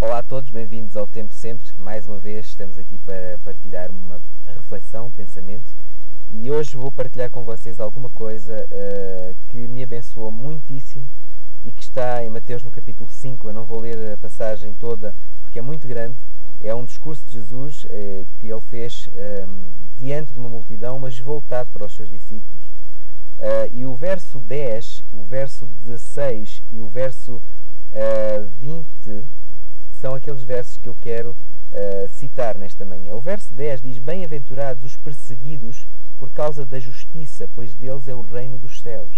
Olá a todos, bem-vindos ao Tempo Sempre. Mais uma vez estamos aqui para partilhar uma reflexão, um pensamento, e hoje vou partilhar com vocês alguma coisa que me abençoou muitíssimo e que está em Mateus no capítulo 5. Eu não vou ler a passagem toda porque é muito grande. É um discurso de Jesus que ele fez diante de uma multidão, mas voltado para os seus discípulos. E o verso 10, o verso 16 e o verso 20 são aqueles versos que eu quero citar nesta manhã. O verso 10 diz: Bem-aventurados os perseguidos por causa da justiça, pois deles é o reino dos céus.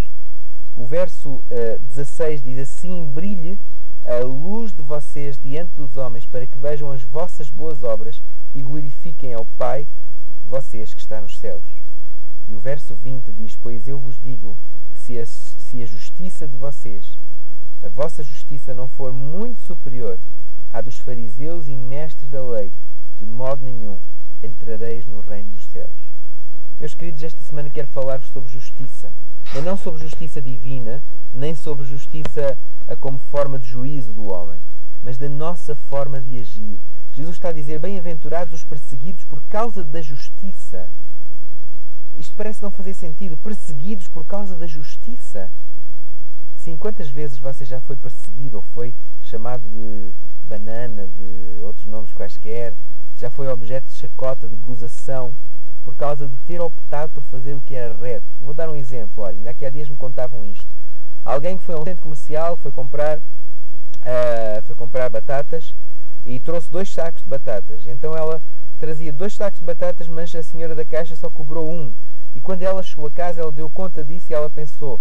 O verso 16 diz: Assim brilhe a luz de vocês diante dos homens, para que vejam as vossas boas obras e glorifiquem ao Pai de vocês que está nos céus. E o verso 20 diz: Pois eu vos digo que se a justiça de vocês, a vossa justiça, não for muito superior à dos fariseus e mestres da lei, de modo nenhum entrareis no reino dos céus. Meus queridos, esta semana quero falar-vos sobre justiça, mas não sobre justiça divina, nem sobre justiça como forma de juízo do homem, mas da nossa forma de agir. Jesus está a dizer: Bem-aventurados os perseguidos por causa da justiça. Isto parece não fazer sentido. Perseguidos por causa da justiça. Sim, quantas vezes você já foi perseguido ou foi chamado de banana, de outros nomes quaisquer, já foi objeto de chacota, de gozação, por causa de ter optado por fazer o que era reto? Vou dar um exemplo. Olha, ainda aqui há dias me contavam isto. Alguém que foi a um centro comercial, foi comprar batatas e trouxe 2 sacos de batatas. Então ela trazia 2 sacos de batatas, mas a senhora da caixa só cobrou 1. E quando ela chegou a casa, ela deu conta disso e ela pensou: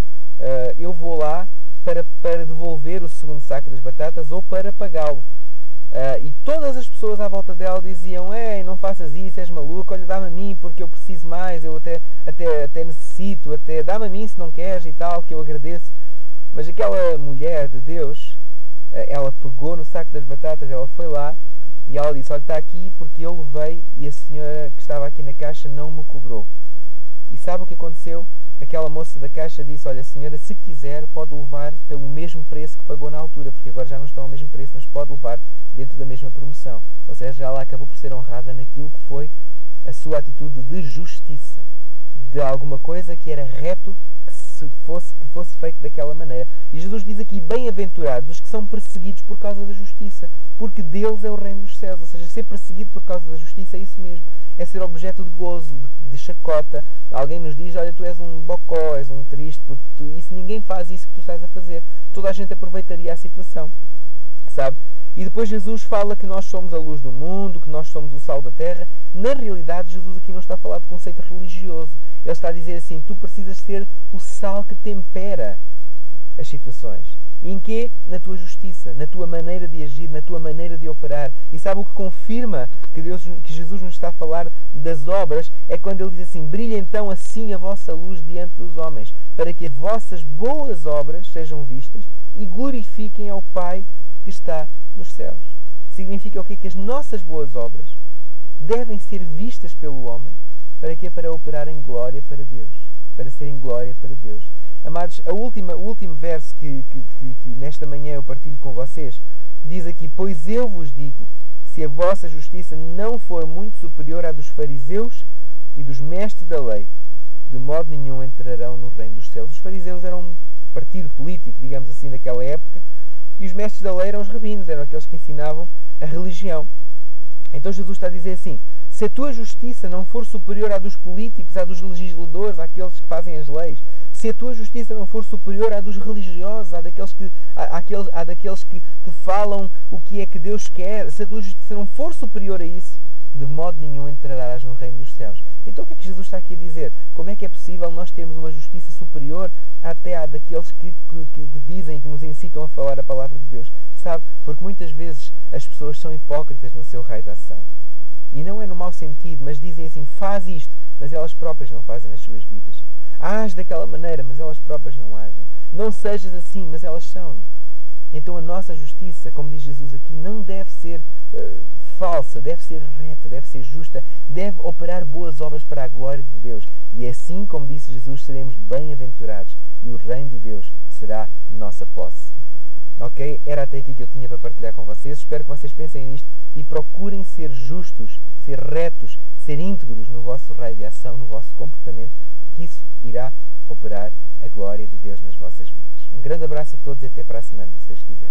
eu vou lá para devolver o segundo saco das batatas ou para pagá-lo. E todas as pessoas à volta dela diziam: Ei, não faças isso, és maluco, olha, dá-me a mim porque eu preciso mais, eu até necessito, até dá-me a mim se não queres e tal, que eu agradeço. Mas aquela mulher de Deus, ela pegou no saco das batatas, ela foi lá e ela disse: Olha, está aqui porque eu levei e a senhora que estava aqui na caixa não me cobrou. E sabe o que aconteceu? Aquela moça da caixa disse: Olha, senhora, se quiser pode levar pelo mesmo preço que pagou na altura, porque agora já não estão ao mesmo preço, mas pode levar dentro da mesma promoção. Ou seja, ela acabou por ser honrada naquilo que foi a sua atitude de justiça, de alguma coisa que era reto que fosse feito daquela maneira. E Jesus diz aqui: Bem-aventurados os que são perseguidos por causa da justiça, porque deles é o reino dos céus. Ou seja, ser perseguido por causa da justiça é isso mesmo. É ser objeto de gozo, de chacota. Alguém nos diz: Olha, tu és um bocó, és um triste, porque isso ninguém faz isso que tu estás a fazer. Toda a gente aproveitaria a situação, sabe? E depois Jesus fala que nós somos a luz do mundo, que nós somos o sal da terra. Na realidade, Jesus aqui não está a falar de conceito religioso. Ele está a dizer assim: tu precisas ser o sal que tempera as situações. E em quê? Na tua justiça, na tua maneira de agir, na tua maneira de operar. E sabe o que confirma que Jesus nos está a falar das obras? É quando ele diz assim: Brilha então assim a vossa luz diante dos homens, para que as vossas boas obras sejam vistas e glorifiquem ao Pai que está nos céus. Significa o quê? Que as nossas boas obras devem ser vistas pelo homem. Para quê? Para operar em glória para Deus. Para ser em glória para Deus. Amados, o último verso que nesta manhã eu partilho com vocês diz aqui: Pois eu vos digo, se a vossa justiça não for muito superior à dos fariseus e dos mestres da lei, de modo nenhum entrarão no reino dos céus. Os fariseus eram um partido político, digamos assim, daquela época, e os mestres da lei eram os rabinos, eram aqueles que ensinavam a religião. Então Jesus está a dizer assim: se a tua justiça não for superior à dos políticos, à dos legisladores, àqueles que fazem as leis, se a tua justiça não for superior à dos religiosos, à daqueles que falam o que é que Deus quer, se a tua justiça não for superior a isso, de modo nenhum entrarás no reino dos céus. Então o que é que Jesus está aqui a dizer? Como é que é possível nós termos uma justiça superior até à daqueles que dizem, que nos incitam a falar a palavra de Deus? Sabe? Porque muitas vezes as pessoas são hipócritas no seu raio de ação. E não é no mau sentido, mas dizem assim: faz isto, mas elas próprias não fazem nas suas vidas. Age daquela maneira, mas elas próprias não agem. Não sejas assim, mas elas são. Então a nossa justiça, como diz Jesus aqui, não deve ser falsa, deve ser reta, deve ser justa, deve operar boas obras para a glória de Deus. E assim, como disse Jesus, seremos bem-aventurados e o reino de Deus será nossa posse. Ok? Era até aqui que eu tinha para partilhar com vocês. Espero que vocês pensem nisto e procurem ser justos, ser retos, ser íntegros no vosso raio de ação, no vosso comportamento, que isso irá operar a glória de Deus nas vossas vidas. Um grande abraço a todos e até para a semana, se Deus quiser.